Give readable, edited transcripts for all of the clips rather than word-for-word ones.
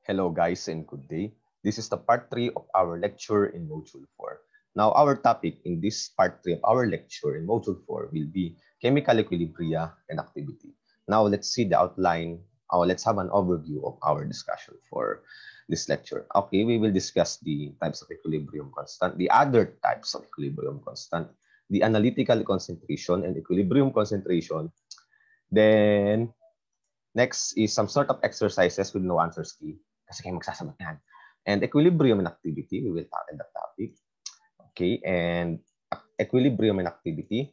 Hello guys and good day. This is the part 3 of our lecture in Module 4. Now our topic in this part 3 of our lecture in Module 4 will be chemical equilibria and activity. Now let's see the outline, or let's have an overview of our discussion for this lecture. Okay, we will discuss the types of equilibrium constant, the other types of equilibrium constant, the analytical concentration and equilibrium concentration. Then next is some sort of exercises with no answers key. Kasi kayo magsasagot yan. And equilibrium and activity, we will tackle that topic. Okay, and equilibrium and activity,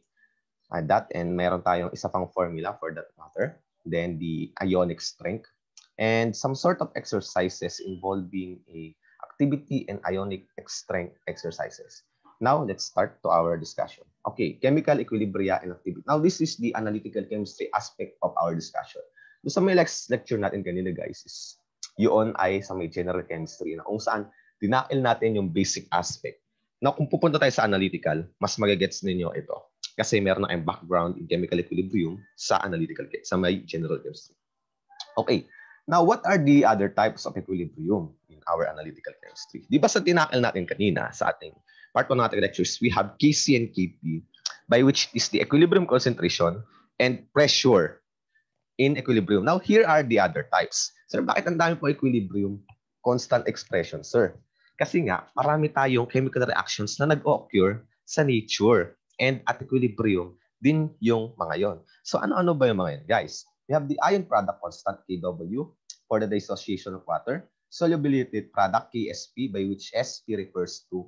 and meron tayong isa pang formula for that matter. Then the ionic strength, and some sort of exercises involving a activity and ionic strength exercises. Now, let's start to our discussion. Okay, chemical equilibria and activity. Now, this is the analytical chemistry aspect of our discussion. So, sa may lecture natin kanina, guys, is yun ay sa may general chemistry na kung saan dinakil natin yung basic aspect. Now, kung pupunta tayo sa analytical, mas magagets ninyo ito. Kasi meron na kayong background in chemical equilibrium sa analytical, sa may general chemistry. Okay, now what are the other types of equilibrium in our analytical chemistry? Di ba sa tinakil natin kanina sa ating part 1 natin lectures, we have Kc and Kp, by which is the equilibrium concentration and pressure in equilibrium. Now, here are the other types. Sir, bakit ang dami po equilibrium constant expression, sir? Kasi nga, marami tayong chemical reactions na nag-occur sa nature and at equilibrium din yung mga yon. So, ano-ano ba yung mga yon, guys? We have the ion product constant, Kw, for the dissociation of water. Solubility product, Ksp, by which Sp refers to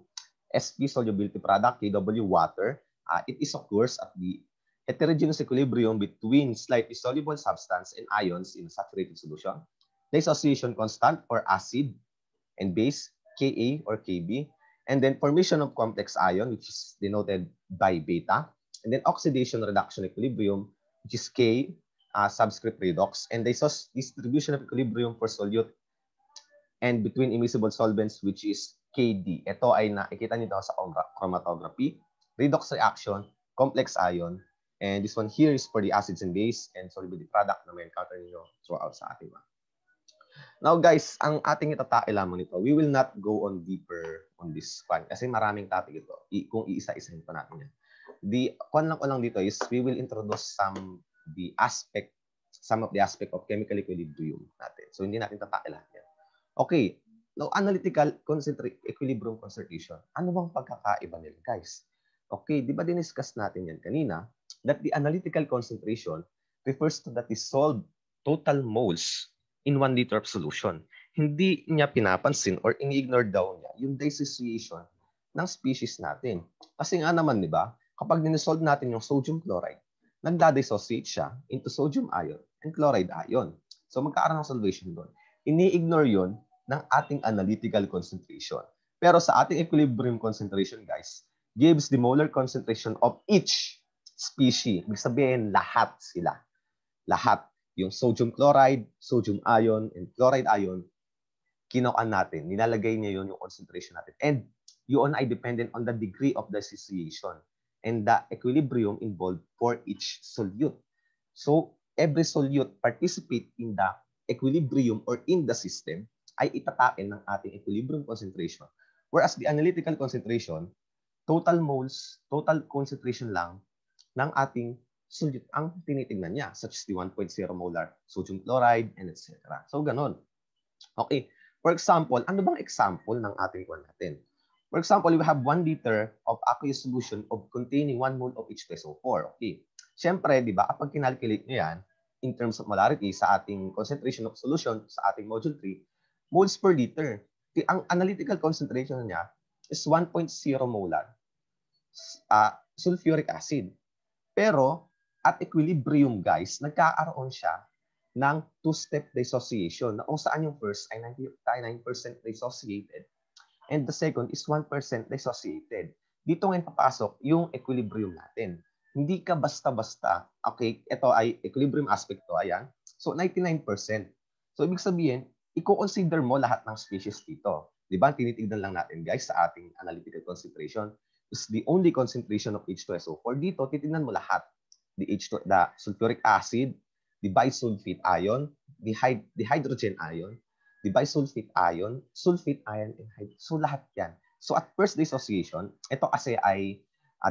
Sp solubility product, Kw, water. It is occurs at the heterogeneous equilibrium between slightly soluble substance and ions in a saturated solution. Dissociation constant for acid and base, Ka or Kb. And then formation of complex ion, which is denoted by beta. And then oxidation reduction equilibrium, which is K, subscript redox. And distribution of equilibrium for solute and between immiscible solvents, which is Kd. Ito ay nakikita nyo sa chromatography. Redox reaction, complex ion. And this one here is for the acids and base and solubility product na may encounter niyo throughout sa ating mga. Now guys, ang ating itatake lamang nito, we will not go on deeper on this one kasi maraming topic ito. Kung iisa-isahin pa natin yan. The one lang ko lang dito is we will introduce some of the aspect of chemical equilibrium natin. So hindi natin tatake lahat yan. Okay, now analytical equilibrium concentration. Ano bang pagkakaiba nila, guys? Okay, di ba diniscuss natin yan kanina that the analytical concentration refers to the dissolved total moles in 1 liter of solution. Hindi niya pinapansin or ini-ignore daw niya yung dissociation ng species natin. Kasi nga naman, di ba, kapag dinisolve natin yung sodium chloride, nagda-dissociate siya into sodium ion and chloride ion. So magkakaroon ng solvation doon. Ini-ignore yon ng ating analytical concentration. Pero sa ating equilibrium concentration, guys, gives the molar concentration of each species. Ibig sabihin, lahat sila. Lahat. Yung sodium chloride, sodium ion, and chloride ion, kinuhaan natin. Nilalagay niya yun yung concentration natin. And yun ay dependent on the degree of dissociation and the equilibrium involved for each solute. So, every solute participate in the equilibrium or in the system ay itatake ng ating equilibrium concentration. Whereas the analytical concentration, total moles, total concentration lang ng ating solute ang tinitingnan niya, such as the 1.0 molar sodium chloride and etc. So, ganon. Okay. For example, ano bang example ng ating kuwan natin? For example, we have 1 liter of aqueous solution of containing 1 mole of H2SO4. Okay. Siyempre, di ba, kapag kinalculate nyo yan, in terms of molarity sa ating concentration of solution sa ating module 3, moles per liter. Ang analytical concentration niya is 1.0 molar sulfuric acid. Pero, at equilibrium, guys, nagkakaroon siya ng two-step dissociation na kung saan yung first ay 99% dissociated and the second is 1% dissociated. Dito ngayon papasok yung equilibrium natin. Hindi ka basta-basta, okay, ito ay equilibrium aspect to, ayan. So, 99%. So, ibig sabihin, i-consider mo lahat ng species dito. Di ba? Tinitignan lang natin, guys, sa ating analytical concentration is the only concentration of H2SO4. Dito, titignan mo lahat. The sulfuric acid, the bisulfite ion, the hydrogen ion, Di ba? Sulfate ion, and hydrogen. So lahat yan. So at first dissociation, ito kasi ay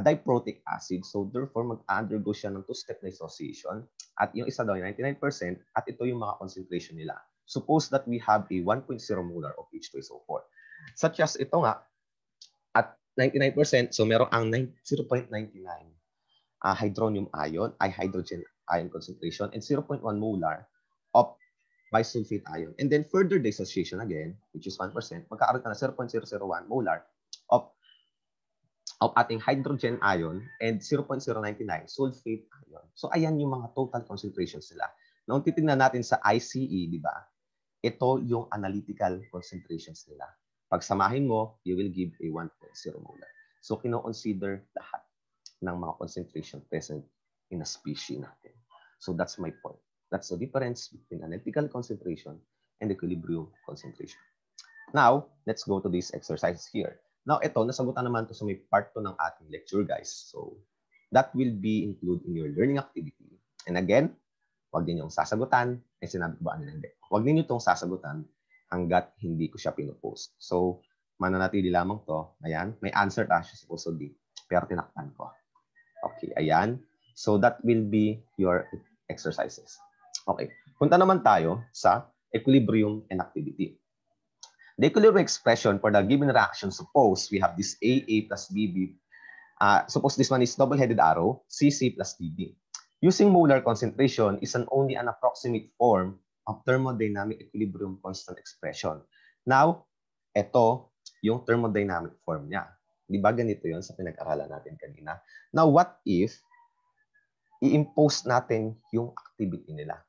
diprotic acid. So therefore, mag-undergo siya ng two-step dissociation. At yung isa daw ay 99%. At ito yung mga concentration nila. Suppose that we have a 1.0 molar of H2SO4. Such as ito nga, at 99%, so meron ang 0.99 hydronium ion, hydrogen ion concentration, and 0.1 molar of bisulfate ion. And then further dissociation again, which is 1%, magkakaroon ka na 0.001 molar of ating hydrogen ion and 0.099 sulfate ion. So ayan yung mga total concentrations nila. Nung titingnan natin sa ICE, di ba? Ito yung analytical concentrations nila. Pagsamahin mo, you will give a 1.0 molar. So kino-consider lahat ng mga concentration present in a species natin. So that's my point. That's the difference between analytical concentration and equilibrium concentration. Now, let's go to these exercises here. Now, ito, nasagutan naman to sa may part 2 ng ating lecture, guys. So, that will be included in your learning activity. And again, huwag ninyong sasagutan. Eh, sinabi ko ba ano hindi? Huwag ninyo itong sasagutan hanggat hindi ko siya pinopost. So, mananatili lamang to. Ayan, may answer tayo supposedly. Pero tinakpan ko. Okay, ayan. So, that will be your exercises. Okay, punta naman tayo sa equilibrium and activity. The equilibrium expression for the given reaction, suppose we have this AA plus BB. Suppose this one is double-headed arrow, CC plus DB. Using molar concentration is only an approximate form of thermodynamic equilibrium constant expression. Now, ito yung thermodynamic form niya. Di ba ganito yun sa pinag-aralan natin kanina? Now, what if i-impose natin yung activity nila?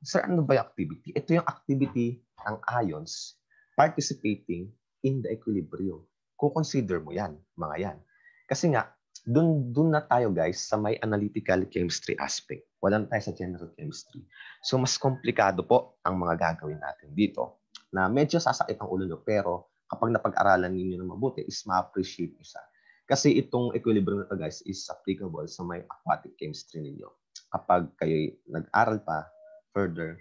Sir, ano ba yung activity? Ito yung activity ng ions participating in the equilibrium. Consider mo yan, mga yan. Kasi nga, dun na tayo guys sa may analytical chemistry aspect. Wala na tayo sa general chemistry. So, mas komplikado po ang mga gagawin natin dito na medyo sasakit ang ulo nyo, pero kapag napag-aralan ninyo ng mabuti, is ma-appreciate nyo siya. Kasi itong equilibrium na to guys is applicable sa may aquatic chemistry ninyo. Kapag kayo nag-aral pa further,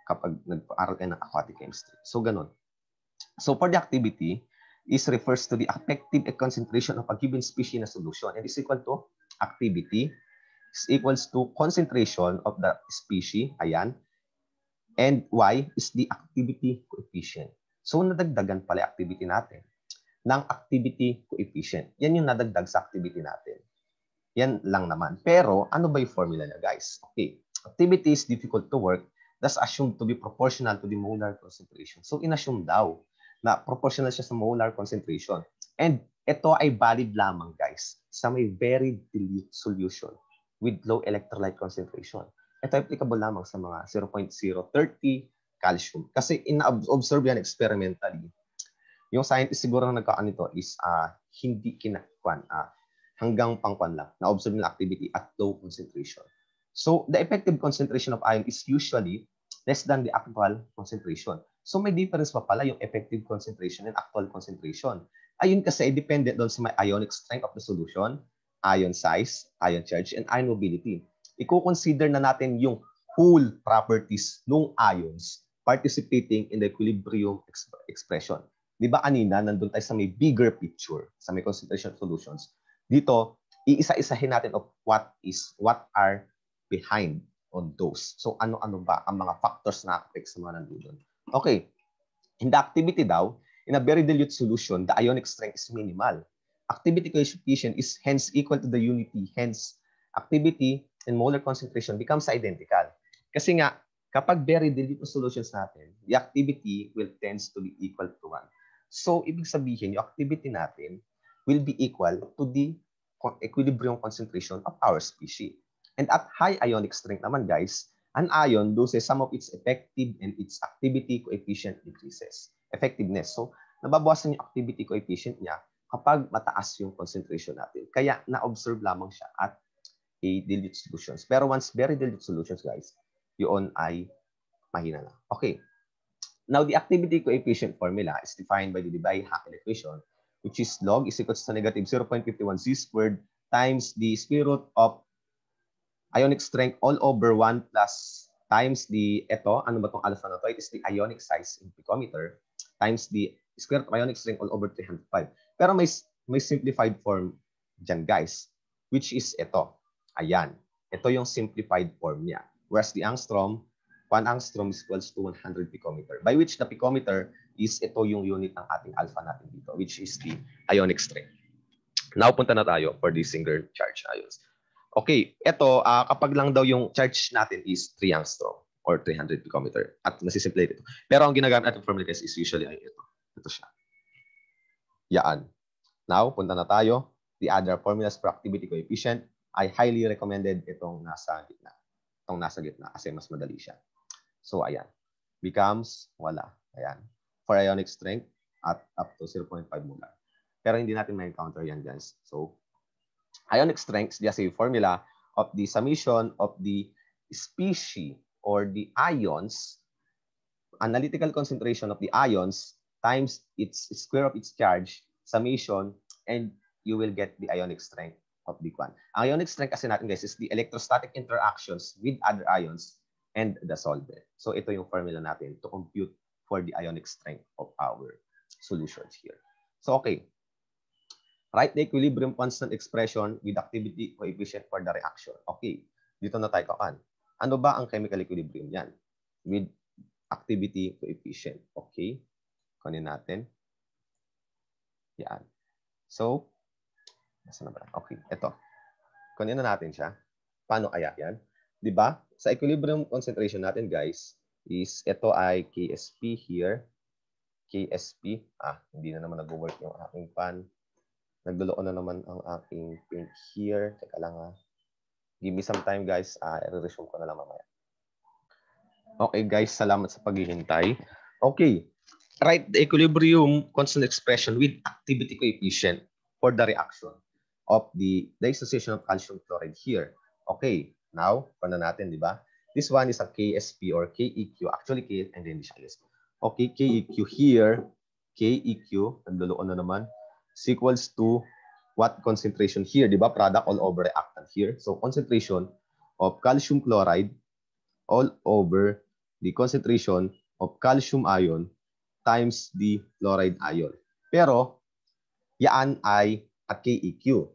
kapag nag-aral kayo ng aquatic chemistry. So, ganun. So, for the activity, is refers to the effective concentration of a given species in a solution. And is equal to activity is equals to concentration of the species. Ayan. And Y is the activity coefficient. So, nadagdagan pala activity natin ng activity coefficient. Yan yung nadagdag sa activity natin. Yan lang naman. Pero, ano ba yung formula niya, guys? Okay. Activity is difficult to work. That's assumed to be proportional to the molar concentration. So, inassume daw na proportional siya sa molar concentration. And ito ay valid lamang, guys, sa may very dilute solution with low electrolyte concentration. Ito ay applicable lamang sa mga 0.030 calcium. Kasi ina-observe yan experimentally. Yung scientist siguro na nagkaan nito is hindi kinakwan, hanggang pangkwan lang. Na-observe nila activity at low concentration. So, the effective concentration of ion is usually less than the actual concentration. So, may difference pa pala yung effective concentration and actual concentration. Ayun kasi, dependent doon sa may ionic strength of the solution, ion size, ion charge, and ion mobility. I-consider na natin yung whole properties ng ions participating in the equilibrium expression. Di ba kanina, nandun tayo sa may bigger picture, sa may concentration solutions. Dito, iisa-isahin natin of what are behind on those. So, ano-ano ba ang mga factors na affect sa mga nandun? Okay. In the activity daw, in a very dilute solution, the ionic strength is minimal. Activity coefficient is hence equal to the unity. Hence, activity and molar concentration becomes identical. Kasi nga, kapag very dilute solutions natin, the activity will tends to be equal to 1. So, ibig sabihin, yung activity natin will be equal to the equilibrium concentration of our species. And at high ionic strength naman, guys, an ion loses some of its effective and its activity coefficient decreases. Effectiveness. So, nababawasan yung activity coefficient niya kapag mataas yung concentration natin. Kaya, na-observe lamang siya at a dilute solutions. Pero once very dilute solutions, guys, yun ay mahina na. Okay. Now, the activity coefficient formula is defined by the Debye-Hackett equation, which is log is equals to negative 0.51 z squared times the square root of ionic strength all over 1 plus times ito, ano ba itong alpha na to? It is the ionic size in picometer times the square of ionic strength all over 305. Pero may simplified form dyan, guys, which is ito. Ayan. Ito yung simplified form niya. Whereas the angstrom, 1 angstrom is equals to 100 picometer, by which the picometer is ito yung unit ng ating alpha natin dito, which is the ionic strength. Now, punta na tayo for the single charge ions. Okay, ito, kapag lang daw yung charge natin is 3 angstrom or 300 picometer at nasisimplify ito. Pero ang ginagamit natin formula guys is usually ay ito. Ito siya. Yaan. Now, punta na tayo. The other formulas for activity coefficient, I highly recommended itong nasa gitna. Itong nasa gitna kasi mas madali siya. So, ayan. Becomes, wala. Ayan. For ionic strength at up to 0.5 molar. Pero hindi natin ma-encounter yan, guys. So, ionic strength is just a formula of the summation of the species or the ions, analytical concentration of the ions times its square of its charge, summation, and you will get the ionic strength of the one. Ang ionic strength kasi natin, guys, is the electrostatic interactions with other ions and the solvent. So ito yung formula natin to compute for the ionic strength of our solutions here. So okay, write the equilibrium constant expression with activity coefficient for the reaction. Okay, dito na tayo kakan. Ano ba ang chemical equilibrium yan? With activity coefficient. Okay, kunin natin. Yan. So, nasa na ba? Okay, ito. Kunin na natin siya. Paano kaya yan? Diba? Sa equilibrium concentration natin, guys, is ito ay KSP here. KSP. Hindi na naman nag-work yung aking pan. Nagduloon na naman ang aking paint here. Teka lang ha. Give me some time, guys. I-resume ko na lang mamaya. Okay, guys. Salamat sa paghihintay. Okay. Write the equilibrium constant expression with activity coefficient for the reaction of the dissociation of calcium chloride here. Okay. Now, paano natin, di ba? This one is a KSP or KEQ. Actually, K and then initials. Okay, KEQ here. KEQ, nagduloon na naman. Is equals to what concentration here, di ba? Product all over reactant here. So, concentration of calcium chloride all over the concentration of calcium ion times the chloride ion. Pero, yan ay at KEQ.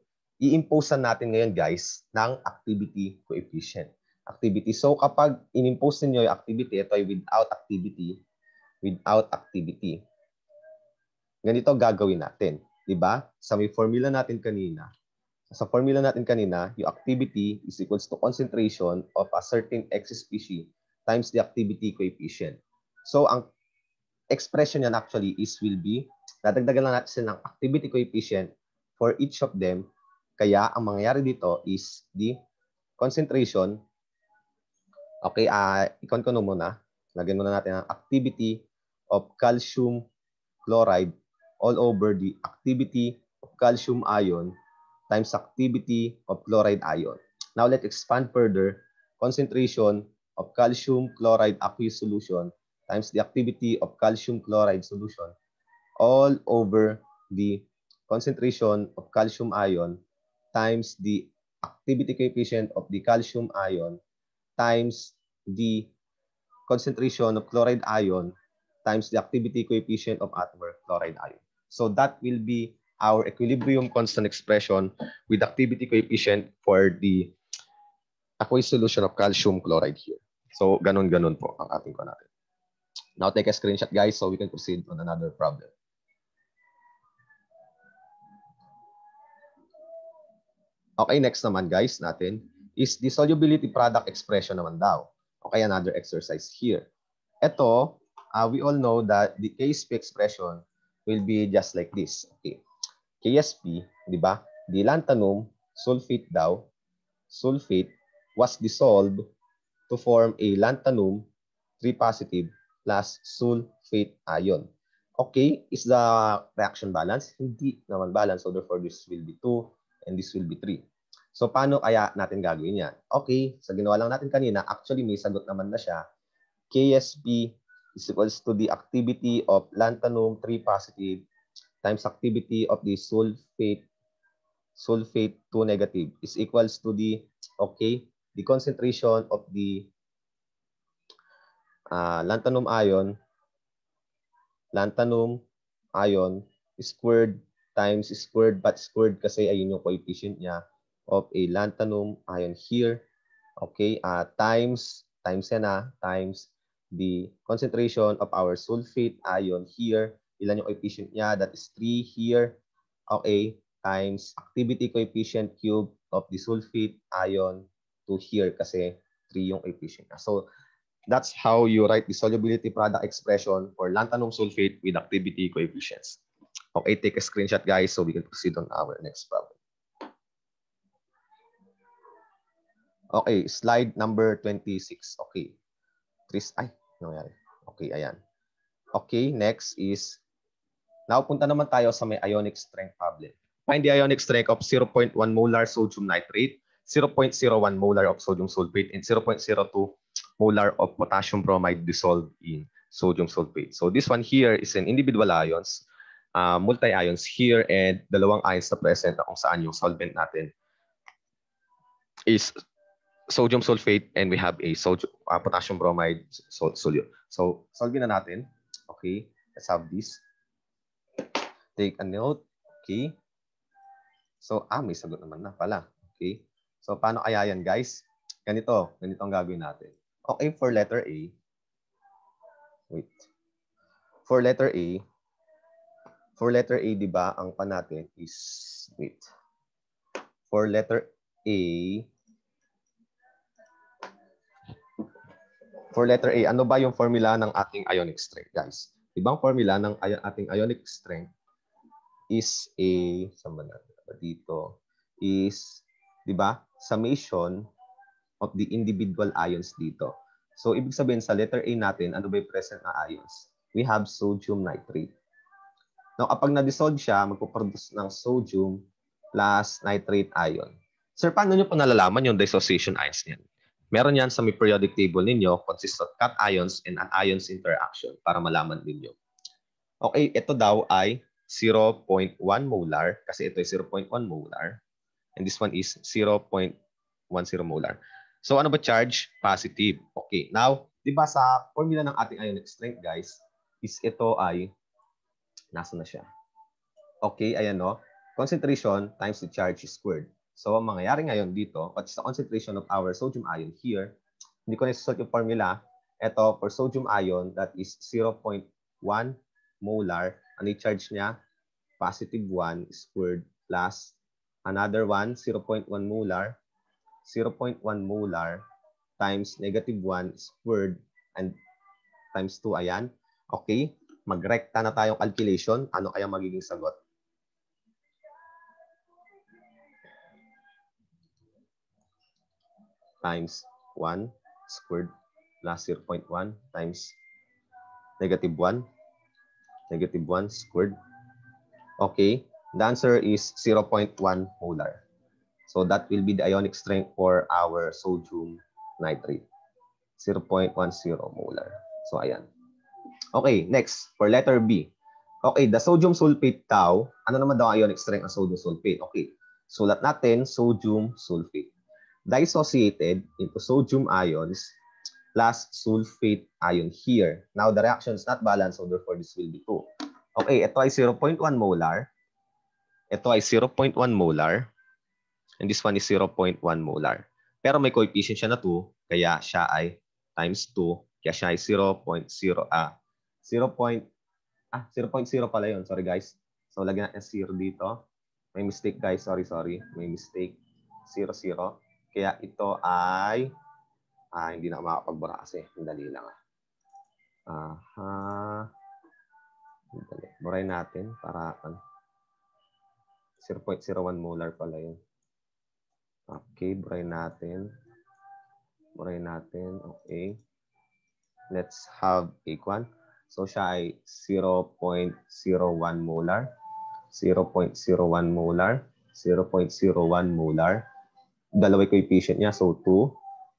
I-impose natin ngayon, guys, ng activity coefficient. Activity. So, kapag in-impose niyo yung activity, ito ay without activity. Ganito gagawin natin. Diba? Sa may formula natin kanina, yung activity is equals to concentration of a certain X species times the activity coefficient. So, ang expression yan actually will be, dadagdagan lang natin ng activity coefficient for each of them. Kaya, ang mangyayari dito is the concentration. Okay, ikon ko muna. Lagyan muna natin ang activity of calcium chloride all over the activity of calcium ion times activity of chloride ion. Now, let's expand further. Concentration of calcium chloride aqueous solution times the activity of calcium chloride solution all over the concentration of calcium ion times the activity coefficient of the calcium ion times the concentration of chloride ion times the activity coefficient of our chloride ion. So that will be our equilibrium constant expression with activity coefficient for the aqueous solution of calcium chloride here. So ganun-ganun po ang ating ko natin. Now take a screenshot, guys, so we can proceed on another problem. Okay, next naman, guys, natin is the solubility product expression naman daw. Okay, another exercise here. Ito, we all know that the KSP expression will be just like this. Okay. KSP, di ba? The lanthanum sulfate daw, sulfate was dissolved to form a lanthanum 3 positive plus sulfate ion. Okay, is the reaction balance? Hindi naman balance, so therefore this will be 2 and this will be 3. So paano kaya natin gagawin yan? Okay, sa ginawa lang natin kanina, actually may sagot naman na siya. KSP is equals to the activity of lanthanum 3 positive times activity of the sulfate 2 negative is equals to the, okay, the concentration of the lanthanum ion squared times squared, but squared kasi ayun yung coefficient niya of a lanthanum ion here. Okay, times yan times the concentration of our sulfate ion here. Ilan yung coefficient niya? That is 3 here. Okay, times activity coefficient cube of the sulfate ion to here kasi 3 yung coefficient niya. So that's how you write the solubility product expression for lanthanum sulfate with activity coefficients. Okay, take a screenshot, guys, so we can proceed on our next problem. Okay, slide number 26. Okay. Okay, ayan. Okay, next is, now punta naman tayo sa may ionic strength problem. Find the ionic strength of 0.1 molar sodium nitrate, 0.01 molar of sodium sulfate, and 0.02 molar of potassium bromide dissolved in sodium sulfate. So this one here is an individual ions, multi-ions here, and dalawang ions na present na kung saan yung solvent natin is sodium sulfate, and we have a potassium bromide solute. So solve na natin. Okay, let's have this. Take a note. Okay. So, may sagot naman na pala. Okay. So, paano kaya yan, guys? Ganito ang gagawin natin. Okay, for letter A. Wait. For letter A, di ba, ang pa natin is, wait. For letter A, ano ba yung formula ng ating ionic strength, guys? Ibang formula ng ating ionic strength is a, dito, is, di ba, summation of the individual ions dito. So, ibig sabihin sa letter A natin, ano ba yung present na ions? We have sodium nitrate. Now, kapag na-dissolve siya, magpo-produce ng sodium plus nitrate ion. Sir, paano nyo po nalalaman yung dissociation ions niyan? Meron yan sa may periodic table ninyo, consists of cation ions and anions interaction para malaman ninyo. Okay, ito daw ay 0.1 molar kasi ito ay 0.1 molar and this one is 0.10 molar. So ano ba charge? Positive. Okay, now, di ba sa formula ng ating ionic strength, guys, is ito ay, nasa na siya? Okay, ayan no? Concentration times the charge squared. So ang mangyayari ngayon dito, what's the concentration of our sodium ion here? Hindi ko na-sort yung formula. Ito, for sodium ion, that is 0.1 molar. Ano yung charge niya? Positive 1 squared plus another one, 0.1 molar. 0.1 molar times negative 1 squared and times 2. Ayan. Okay. Magrekta na tayong calculation. Ano kaya magiging sagot? Times 1 squared plus 0.1 times negative 1. Negative 1 squared. Okay. The answer is 0.1 molar. So that will be the ionic strength for our sodium nitrate. 0.10 molar. So ayan. Okay, next. For letter B. Okay, the sodium sulfate daw. Ano naman daw ang ionic strength ng sodium sulfate? Okay. Sulat natin, sodium sulfate. Dissociated into sodium ions plus sulfate ion here. Now, the reaction is not balanced, so therefore this will be 2. Okay, ito ay 0.1 molar. Ito ay 0.1 molar. And this one is 0.1 molar. Pero may coefficient siya na 2, kaya siya ay times 2. Kaya siya ay 0.0 pala yun. Sorry, guys. So, lagyan natin 0 dito. May mistake, guys. Sorry. May mistake. 0. Kaya ito ay... hindi na makapagbura kasi. Dali lang. Dali. Burayin natin para 0.01 molar pala yun. Okay, burayin natin. Okay. Let's have a one. So, siya ay 0.01 molar. 0.01 molar. 0.01 molar. Dalaway coefficient niya, so 2.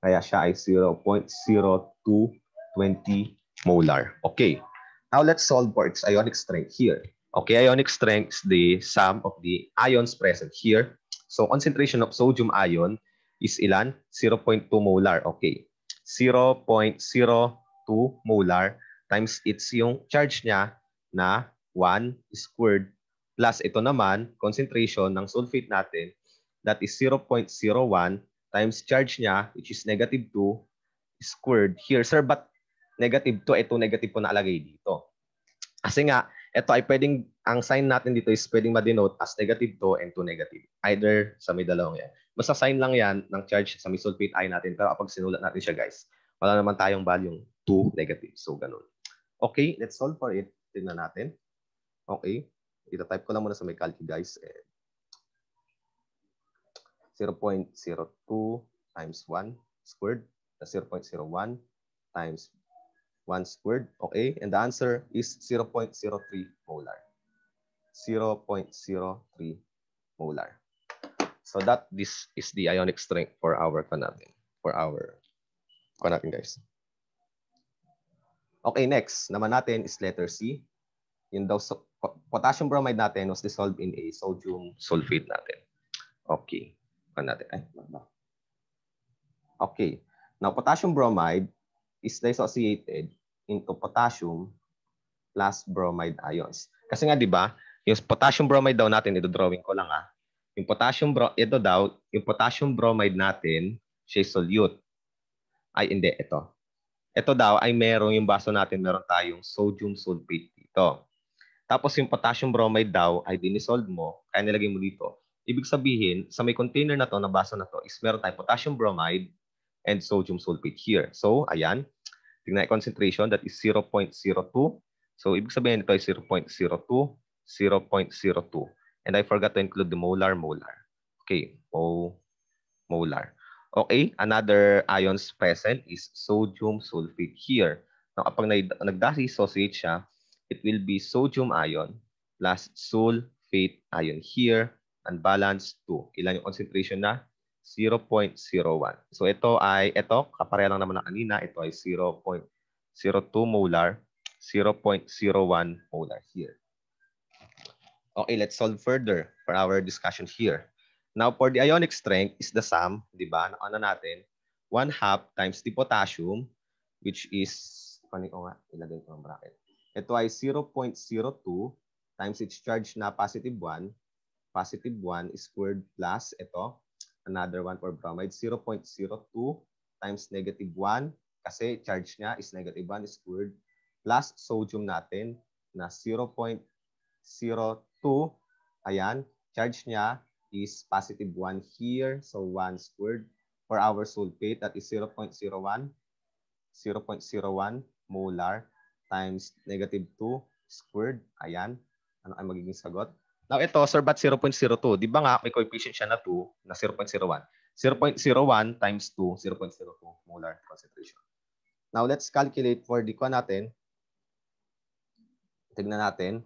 Kaya siya ay 0.0220 molar. Okay. Now, let's solve for its ionic strength here. Okay, ionic strength is the sum of the ions present here. So, concentration of sodium ion is ilan? 0.2 molar. Okay. 0.02 2 molar times its yung charge niya na 1 squared plus ito naman, concentration ng sulfate natin, that is 0.01 times charge niya, which is negative 2 squared here. Sir, but negative 2, ito negative po nalagay dito. Kasi nga, ito ay pwedeng, ang sign natin dito is pwedeng ma-denote as negative 2 and 2 negative. Either sa may dalawang yan. Basta sign lang yan ng charge sa may sulfate ion natin. Pero kapag sinulat natin siya, guys, wala naman tayong value 2 negative. So, ganun. Okay, let's solve for it. Tignan natin. Okay. Ito-type ko lang muna sa may calc, guys. 0.02 times 1 squared. That's 0.01 times 1 squared. Okay, and the answer is 0.03 molar. 0.03 molar. So that this is the ionic strength for our guys. Okay, next naman natin is letter C. Yung daw potassium bromide natin was dissolved in a sodium sulfate natin. Okay. Okay. Now potassium bromide is dissociated into potassium plus bromide ions. Kasi nga 'di ba, yung potassium bromide daw natin, ito drawing ko lang Yung potassium bromide natin, siya solute. Ay hindi, ito. Ito daw ay meron yung baso natin, meron tayong sodium sulfate dito. Tapos yung potassium bromide daw ay dinisolve mo, kaya nilagay mo dito. Ibig sabihin, sa may container na to, na baso na to, is meron tayong potassium bromide and sodium sulfate here. So, ayan. Tingnan yung concentration, that is 0.02. So, ibig sabihin ito ay 0.02, 0.02. And I forgot to include the molar. Okay, molar. Okay, another ions present is sodium sulfate here. Now, kapag nagdissociate siya, it will be sodium ion plus sulfate ion here, unbalanced 2. Ilan yung concentration na? 0.01. So ito, kapareha lang naman na kanina. Ito ay 0.02 molar, 0.01 molar here. Okay, let's solve further for our discussion here. Now, for the ionic strength is the sum, di ba? Ano natin? 1/2 times the potassium, which is, ilagay ko ang bracket. Ito ay 0.02 times its charge na positive 1 squared plus ito, another one for bromide, 0.02 times negative 1 kasi charge niya is negative 1 squared plus sodium natin na 0.02. Ayan, charge niya is positive 1 here, so 1 squared. For our sulfate, that is 0.01 molar times negative 2 squared. Ayan. Ano ay magiging sagot? Now ito, sir, but 0.02? Di ba nga may coefficient siya na 2 na 0.01? 0.01 times 2, 0.02 molar concentration. Now let's calculate for the natin. Tignan natin.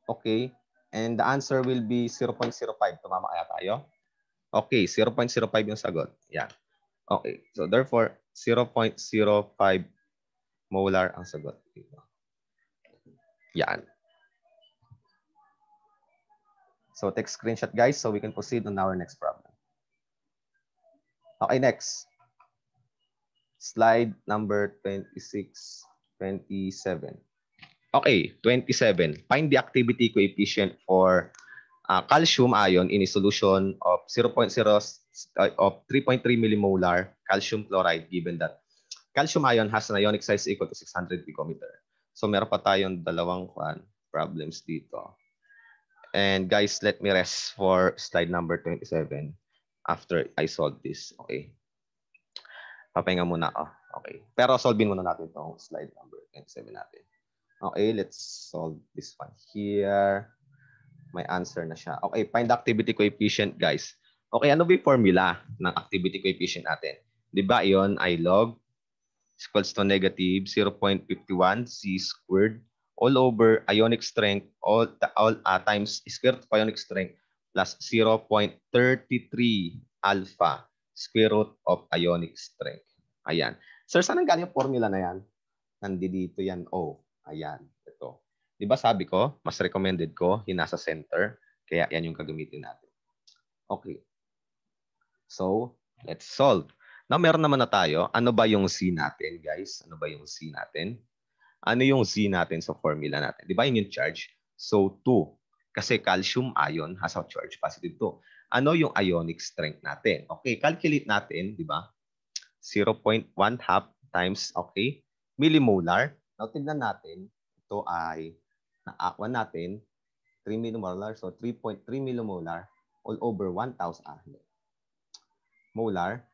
Okay. And the answer will be 0.05. Tumama kaya tayo? Okay, 0.05 yung sagot. Yan. Okay. So therefore, 0.05 molar ang sagot. Yan. So take screenshot, guys, so we can proceed on our next problem. Okay, next. Slide number 26, 27. Okay, 27. Find the activity coefficient for calcium ion in a solution of 3.3 millimolar calcium chloride, given that calcium ion has an ionic size equal to 600 picometer. So meron pa tayong dalawang problems dito. And guys, let me rest for slide number 27 after I solve this. Okay. Papahinga muna ako. Okay. Pero solvein muna natin itong slide number 27 natin. Okay, let's solve this one here. May answer na siya. Okay, find the activity coefficient, guys. Okay, ano ba yung formula ng activity coefficient natin? Di ba yun ay log equals to negative 0.51 C squared all over ionic strength all times square root of ionic strength plus 0.33 alpha square root of ionic strength. Ayan. Sir, saan ang galing yung formula na yan? Nandito yan. Oh. Ayan, ito. Di ba sabi ko, mas recommended ko, yung nasa center. Kaya yan yung gagamitin natin. Okay. So, Let's solve. Now, meron naman na tayo. Ano ba yung Z natin, guys? Ano ba yung Z natin? Ano yung Z natin sa formula natin? Di ba yun yung charge? So, 2. Kasi calcium ion has a charge positive 2. Ano yung ionic strength natin? Okay, calculate natin, di ba? 0.1 half times, okay, millimolar. Now, tignan natin. Ito ay, na-aqua natin, 3 millimolar. So, 3.3 millimolar all over 1,000 molar,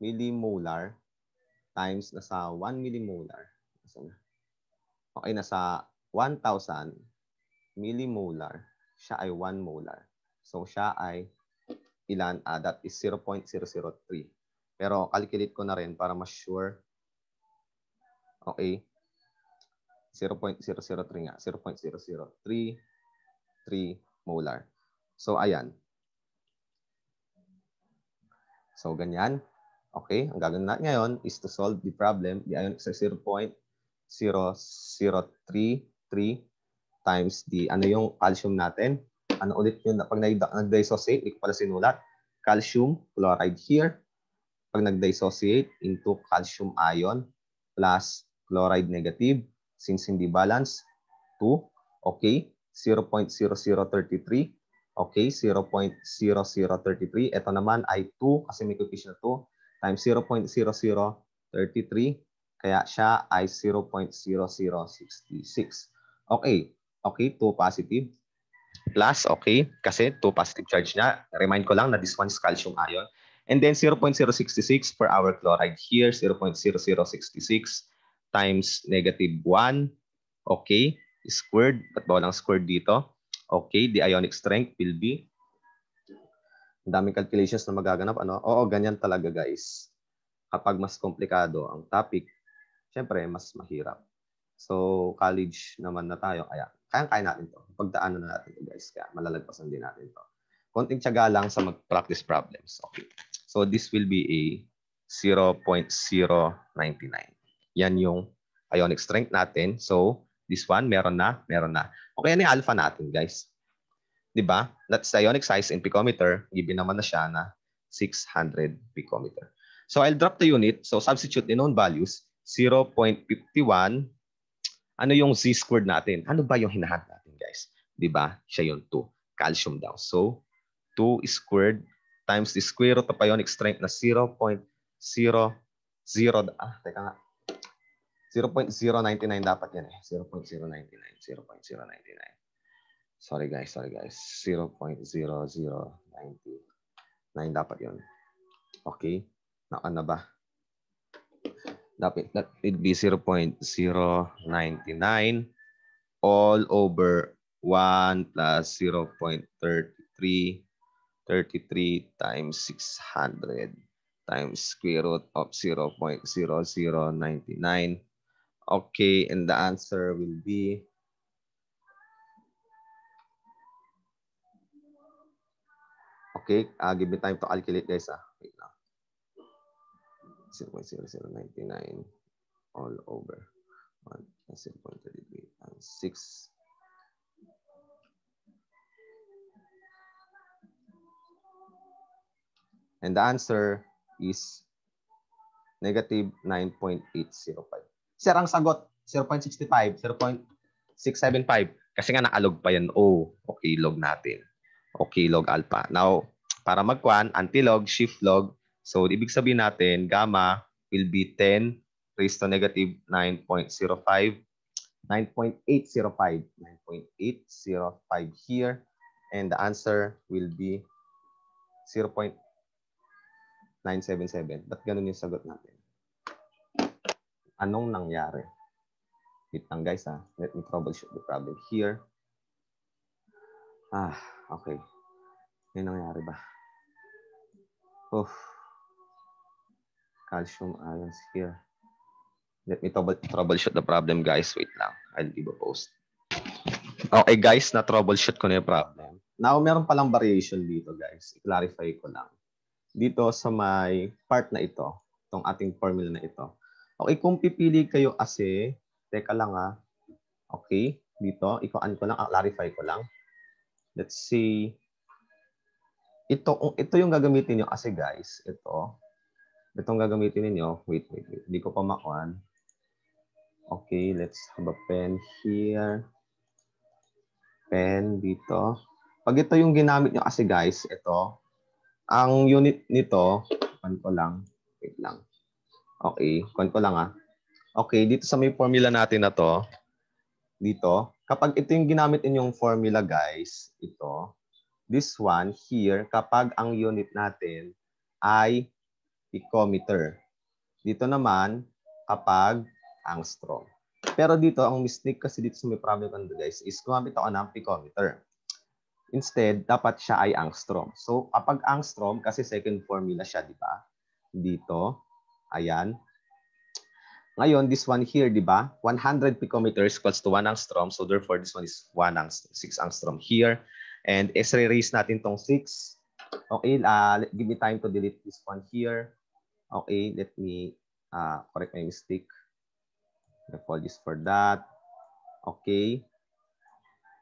millimolar times nasa 1 millimolar. Okay, nasa 1,000 millimolar, siya ay 1 molar. So, siya ay ilan? That is 0.003. Pero, calculate ko na rin para mas sure. Okay. 0.003 nga. 0.0033 molar. So, ayan. So, ganyan. Okay, ang gagawin natin ngayon is to solve the problem. The ionic sa 0.0033 times the, ano yung calcium natin? Ano ulit yun? Pag nag-dissociate, hindi ko pala sinulat. Calcium chloride here. Pag nag-dissociate into calcium ion plus chloride negative, since hindi balance, 2. Okay, 0.0033. Okay, 0.0033. Ito naman ay 2 kasi may coefficient na 2 times 0.0033. Kaya siya ay 0.0066. Okay, okay, 2 positive. Plus, okay, kasi 2 positive charge niya. Remind ko lang na this one is calcium ion. And then 0.066 for our chloride here, 0.0066 times negative 1. Okay, squared. Ba't ba walang squared dito? Okay, the ionic strength will be, ang daming calculations na magaganap. Ano? Oo, ganyan talaga guys. Kapag mas komplikado ang topic, syempre mas mahirap. So, college naman na tayo. Kaya natin to. Pagdaanan na natin to guys. Kaya malalagpasan din natin to. Konting tiyaga lang sa mag-practice problems. Okay. So, this will be a 0.099. Yan yung ionic strength natin. So, this one, meron na. Okay, ano yung alpha natin, guys? Diba? That's the ionic size in picometer. Given naman na siya na 600 picometer. So, I'll drop the unit. So, substitute the known values. 0.51. Ano yung Z squared natin? Ano ba yung hinahanap natin, guys? Diba? Siya yung 2. Calcium daw. So, 2 squared times the square root of ionic strength na 0.00. Teka nga. 0.099 dapat yan eh. 0.099. Sorry guys. 0.0099 dapat yun. Okay. Ano ba? Dapat that would be 0.099 all over 1 plus 0.33 times 600 times square root of 0.0099. Okay, and the answer will be okay. Give me time to calculate, guys. Wait lang. 0.0099 all over 1 plus 0.33 times 6. And the answer is negative 9.805. Sir, ang sagot, 0.65, 0.675. Kasi nga nakalog pa yan. Okay, log natin. Okay, log alpha. Now, para magkuhan, antilog, shift log. So, ibig sabihin natin, gamma will be 10 raised to negative 9.05. 9.805. 9.805 here. And the answer will be 0.977. Ba't ganun yung sagot natin? Anong nangyari? Wait lang guys Let me troubleshoot the problem here. Okay. May nangyari ba? Calcium ions here. Let me troubleshoot the problem guys. Wait lang. I'll give a post. Okay guys, na-troubleshoot ko na yung problem. Now, meron palang variation dito guys. I-clarify ko lang. Dito sa may part na ito, itong ating formula na ito. Okay, kung pipili kayo kasi, teka lang okay, dito, ikuan ko lang, clarify ko lang. Let's see. ito yung gagamitin nyo kasi guys, itong gagamitin niyo. Wait. Hindi ko pa makuan. Okay, let's have a pen here. Pen dito. Pag ito yung ginamit nyo kasi guys, ito, ang unit nito, kuan ko lang. Wait lang. Okay, kuan ko lang ah. Okay, dito sa may formula natin na to, dito, kapag ito yung ginamit ninyong formula guys, ito, this one here, kapag ang unit natin ay picometer. Dito naman, kapag angstrom. Pero dito, ang mistake kasi dito sa may problem ko guys, is gumamit ako ng picometer. Instead, dapat siya ay angstrom. So, kapag angstrom, kasi second formula siya, di ba? Dito, ayan. Ngayon, this one here, di ba? 100 picometers equals to 1 angstrom. So, therefore, this one is 6 angstrom here. And S-raise natin tong 6. Okay, give me time to delete this one here. Okay, let me correct my mistake. Apologies for that. Okay.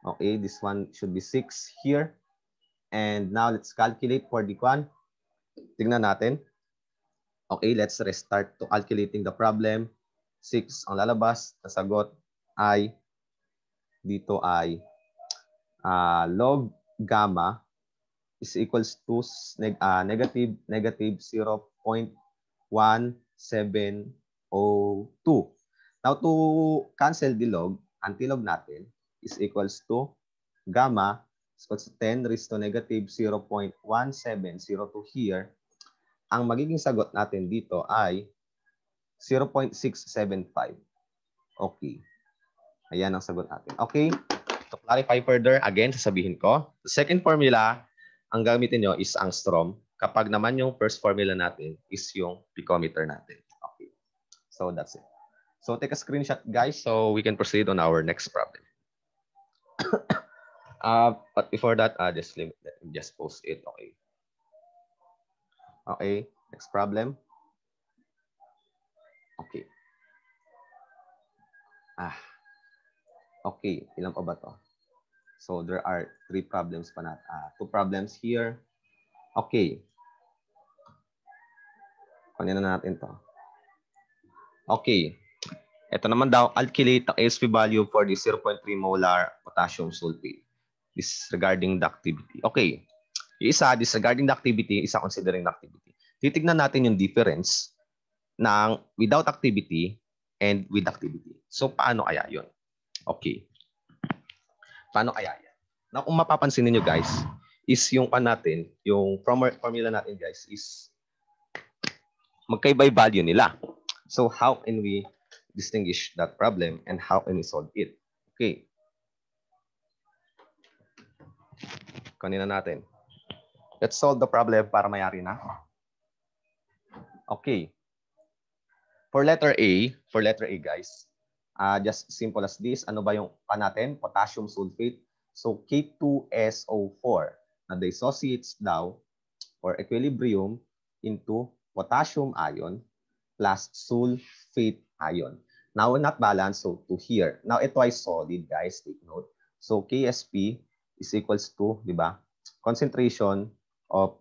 Okay, this one should be 6 here. And now, let's calculate for the one. Tingnan natin. Okay, let's restart to calculating the problem. 6 ang lalabas. Nasagot ay dito ay log gamma is equals to negative 0.1702. Now, to cancel the log, antilog natin is equals to gamma is equals to 10 raised to negative 0.1702 here. Ang magiging sagot natin dito ay 0.675. Okay. Ayan ang sagot natin. Okay. To clarify further, again, sasabihin ko, the second formula, ang gamitin nyo is angstrom. Kapag naman yung first formula natin is yung picometer natin. Okay. So, that's it. So, take a screenshot, guys, so we can proceed on our next problem. But before that, just post it. Okay. Okay. Next problem. Okay. Okay. Ilan pa ba to? So, there are 3 problems pa natin. 2 problems here. Okay. Kunin na natin to. Okay. Ito naman daw, calculate the ASP value for the 0.3 molar potassium sulfate. This regarding the activity. Okay. Isa, this regarding the activity, isa considering the activity. Titignan natin yung difference ng without activity and with activity. So, paano kaya yun? Okay. Paano kaya yan? Now, kung mapapansin niyo guys, is yung natin, yung formula natin guys, is magkaiba yung value nila. So, how can we distinguish that problem and how can we solve it? Okay. Kanina natin. Let's solve the problem para mayari na. Okay. For letter A guys, just simple as this. Ano ba yung natin? Potassium sulfate. So K2SO4 na dissociates daw or equilibrium into potassium ion plus sulfate ion. Now, not balanced, so to here. Now, ito ay solid, guys. Take note. So, KSP is equals to, di ba, concentration of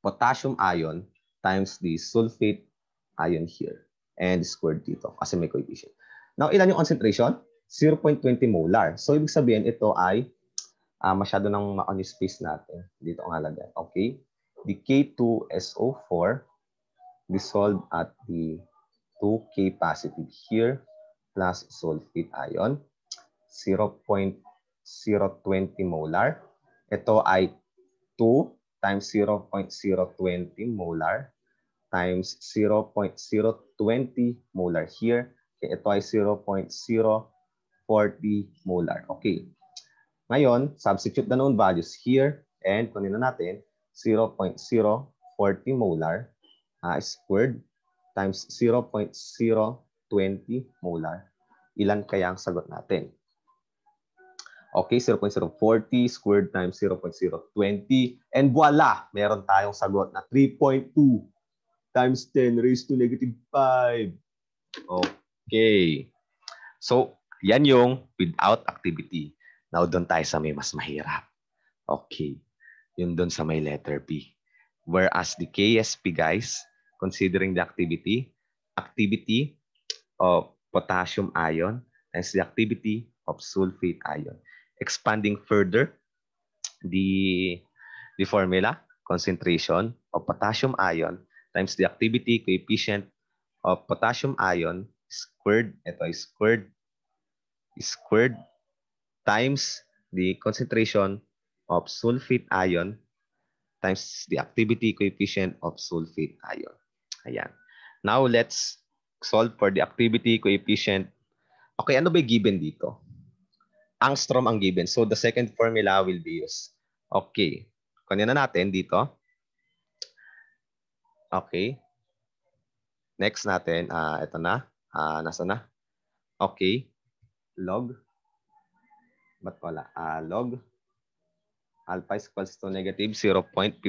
potassium ion times the sulfate ion here. And squared dito kasi may coefficient. Now, ilan yung concentration? 0.20 molar. So, ibig sabihin, ito ay masyado nang ma-on yung space natin. Dito ang halagay. Okay? The K2SO4 dissolved at the 2K positive here plus sulfate ion. 0.020 molar. Ito ay 2 times 0.020 molar times 0.020 molar here. Okay, ito ay 0.040 molar. Okay. Ngayon, substitute the known values here and kunin na natin 0.040 molar squared times 0.020 molar. Ilan kaya ang sagot natin? Okay, 0.040 squared times 0.020 and voila! Meron tayong sagot na 3.2 times 10 raised to negative 5. Okay. So, yan yung without activity. Now, doon tayo sa may mas mahirap. Okay. Yun dun sa may letter B. Whereas the KSP, guys, considering the activity of potassium ion times the activity of sulfate ion. Expanding further, the formula, concentration of potassium ion times the activity coefficient of potassium ion squared, ito ay squared times the concentration of sulfate ion times the activity coefficient of sulfate ion. Ayan. Now, let's solve for the activity coefficient. Okay, ano ba given dito? Angstrom ang given. So, the second formula will be used. Okay. Kunin na natin dito. Okay. Next natin, ito na. Nasa na? Okay. Log. Ba't wala? Log. Alpha is equals to negative 0.51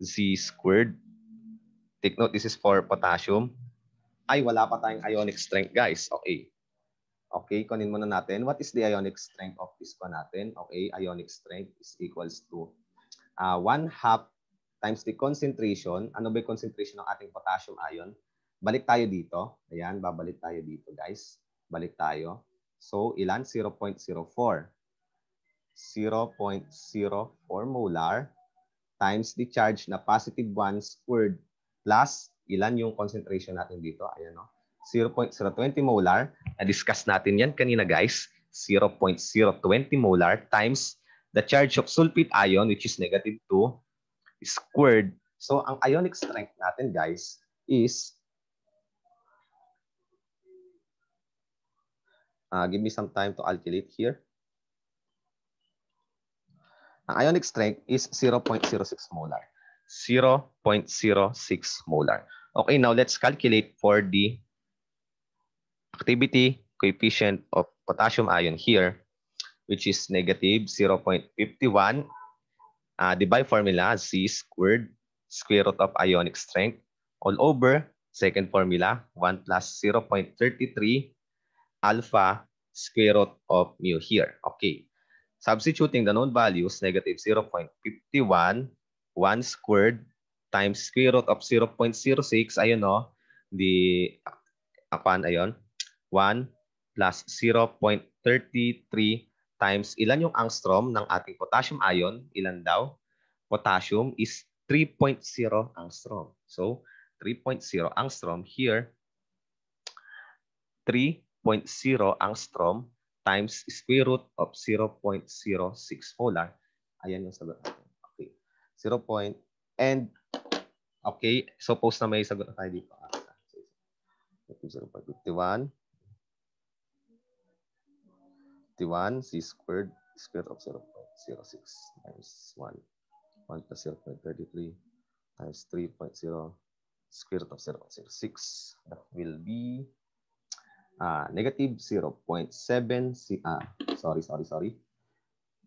Z squared. Take note, this is for potassium. Ay, wala pa tayong ionic strength, guys. Okay. Okay, kunin muna natin. What is the ionic strength of this one natin? Okay, ionic strength is equals to 1/2 times the concentration. Ano ba yung concentration ng ating potassium ion? Balik tayo dito. Ayan, babalik tayo dito, guys. Balik tayo. So, ilan? 0.04. 0.04 molar times the charge na positive 1 squared plus ilan yung concentration natin dito? Ayan, no? 0.020 molar. Na-discuss natin yan kanina, guys. 0.020 molar times the charge of sulfate ion, which is negative 2, squared. So, ang ionic strength natin, guys, is give me some time to calculate here. Ang ionic strength is 0.06 molar. 0.06 molar. Okay, now let's calculate for the activity coefficient of potassium ion here, which is negative 0.51. Divide formula, Z squared, square root of ionic strength, all over, second formula, 1 plus 0.33 alpha square root of mu here. Okay. Substituting the known values, negative 0.51, 1 squared times square root of 0.06, ayun no, ayun, 1 plus 0.33 times ilan yung angstrom ng ating potassium ion? Ilan daw? Potassium is 3.0 angstrom. So, 3.0 angstrom here, 3.0 angstrom times square root of 0.06 molar. Ayan yung sagot natin. Okay. 0. And, okay, suppose na may sagot na tayo dito. 0.51. 51 C squared, square root of 0.06 times 1. 1 plus 0.33 times 3.0 square root of 0.06. That will be negative 0.7, sorry.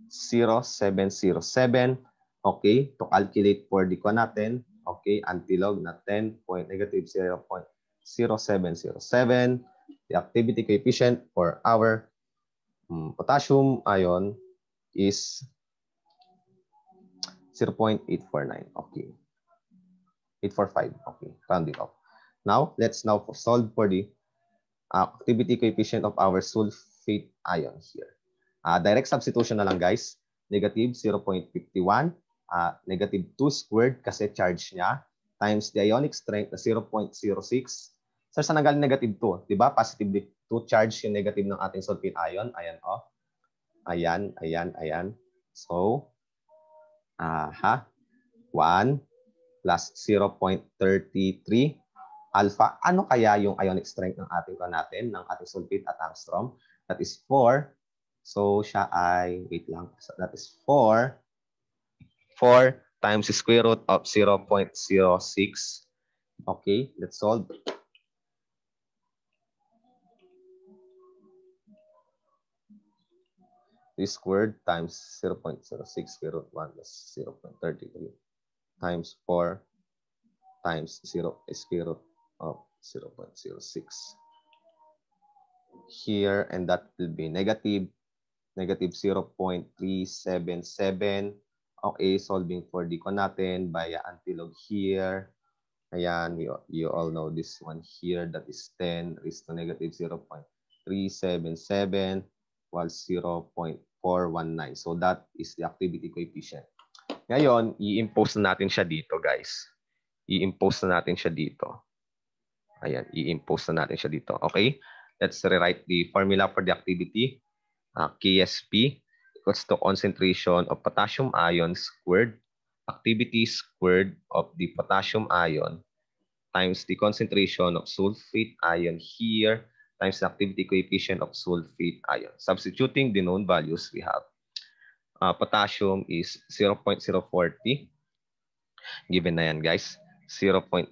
0707. Okay, to calculate for the one natin, okay, antilog na 10 point negative 0.0707. The activity coefficient for our potassium ion is 0.849. Okay. 845. Okay, round it off. Now, let's solve for the activity coefficient of our sulfate ion here. Direct substitution na lang, guys. Negative 0.51, negative 2 squared kasi charge niya, times the ionic strength na 0.06. So, saan nanggaling negative 2? Diba? Positive 2 charge yung negative ng ating sulfate ion. Ayan, oh. Ayan. So, 1 plus 0.33 alpha. Ano kaya yung ionic strength ng ating natin, ng ating sulfate at angstrom? That is 4. So, siya ay, wait lang. So, that is 4 times the square root of 0.06. Okay, let's solve. This squared times 0.06 square root 1 plus 0.33 times 4 times 0 square root of 0.06. Here, and that will be negative 0.377. Okay, solving for the con natin via antilog here. Ayan, you all know this one here. That is 10 raised to negative 0.377 while 0.419. So that is the activity coefficient. Ngayon, i-impose na natin siya dito, guys. I-impose na natin siya dito. Ayan, i-impose na natin siya dito. Okay? Let's rewrite the formula for the activity. KSP equals to concentration of potassium ion squared, activity squared of the potassium ion times the concentration of sulfate ion here times the activity coefficient of sulfate ion. Substituting the known values, we have potassium is 0.040. Given na yan, guys. 0.040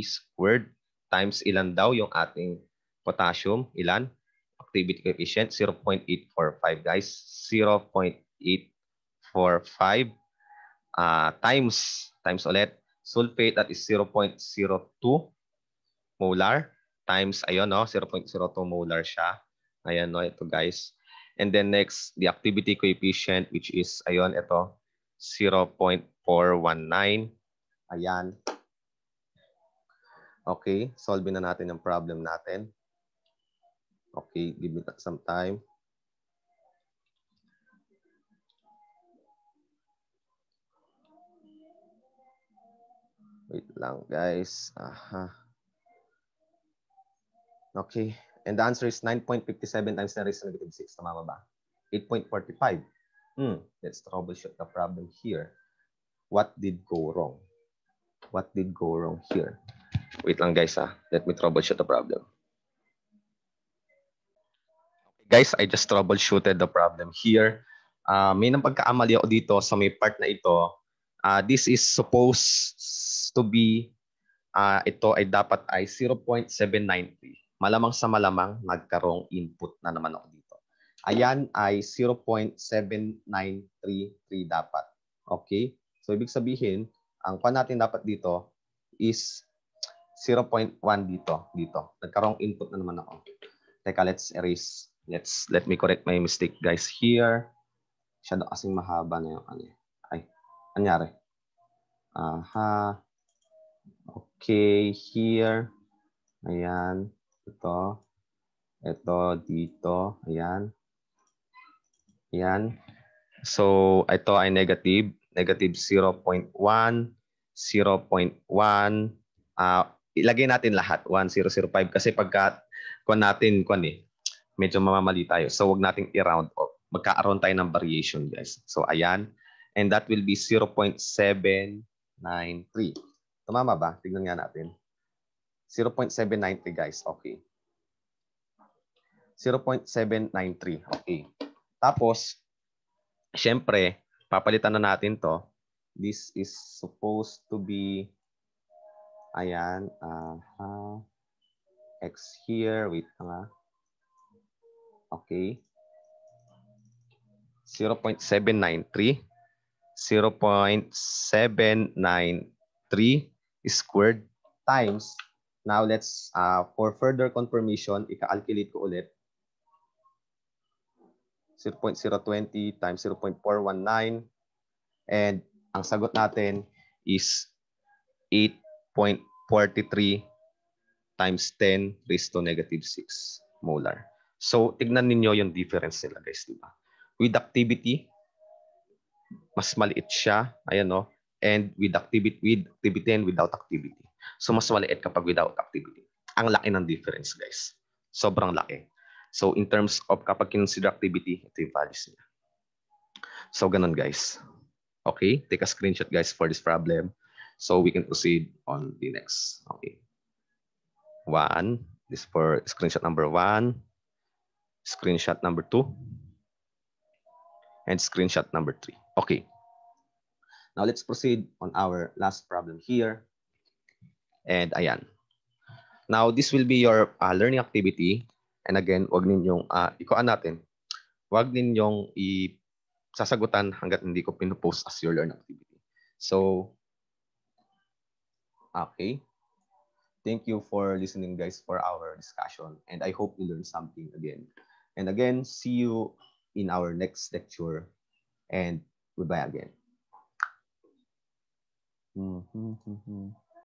squared times ilan daw yung ating potassium? Ilan? Activity coefficient, 0.845, guys. 0.845 times ulit. Sulfate, that is 0.02 molar times, ayun, no? 0.02 molar siya. Ayan, no? Ito, guys. And then next, the activity coefficient, which is, ayun, ito, 0.419. Ayan. Okay, solve na natin yung problem natin. Okay, give it some time. Wait lang, guys. Aha. Okay, and the answer is 9.57 times 10 raised to negative 6. Tama ba? 8.45. Let's troubleshoot the problem here. What did go wrong? What did go wrong here? Wait lang, guys. Let me troubleshoot the problem. Guys, I just troubleshooted the problem here. May nang pagkaamali ako dito sa may part na ito. This is supposed to be, ito ay dapat ay 0.793. Malamang sa malamang, nagkarong input na naman ako dito. Ayan ay 0.7933 dapat. Okay? So, ibig sabihin, ang pa natin dapat dito is 0.1 dito. Nagkarong input na naman ako. Teka, let's erase. Let me correct my mistake, guys. Here, masyado kasing mahaba na yung ano. Ay, anyari? Aha. Okay, here. Ayan. Ito. Ito, dito. Ayan. Ayan. So, ito ay negative. Negative 0.1, 0.1. Ilagay natin lahat. 1005. Kasi pagka kuan natin, medyo mamamali tayo. So, wag nating i-round off. Magkakaroon tayo ng variation, guys. So, ayan. And that will be 0.793. Tumama ba? Tignan nga natin. 0.793, guys. Okay. 0.793. Okay. Tapos, syempre, papalitan na natin to. This is supposed to be, ayan, X here. Wait nga. Okay. 0.793. 0.793 squared times. Now, let's, for further confirmation, ika-calculate ko ulit. 0.020 times 0.419. And ang sagot natin is 8.43 times 10 raised to negative 6 molar. So, tignan ninyo yung difference nila, guys, diba? With activity, mas maliit siya. Ayan, no? And with activity and without activity. So, mas maliit kapag without activity. Ang laki ng difference, guys. Sobrang laki. So, in terms of kapag kinonsider activity, ito yung values niya. So, ganun, guys. Okay? Take a screenshot, guys, for this problem. So, we can proceed on the next. Okay. 1. This for screenshot number 1. Screenshot number 2. And screenshot number 3. Okay. Now, let's proceed on our last problem here. And ayan. Now, this will be your learning activity. And again, wag ninyong, ikuan natin, wag ninyong sasagutan hanggat hindi ko pinupost as your learning activity. So, okay. Thank you for listening, guys, for our discussion. And I hope you learned something again. And again, see you in our next lecture. And Goodbye again.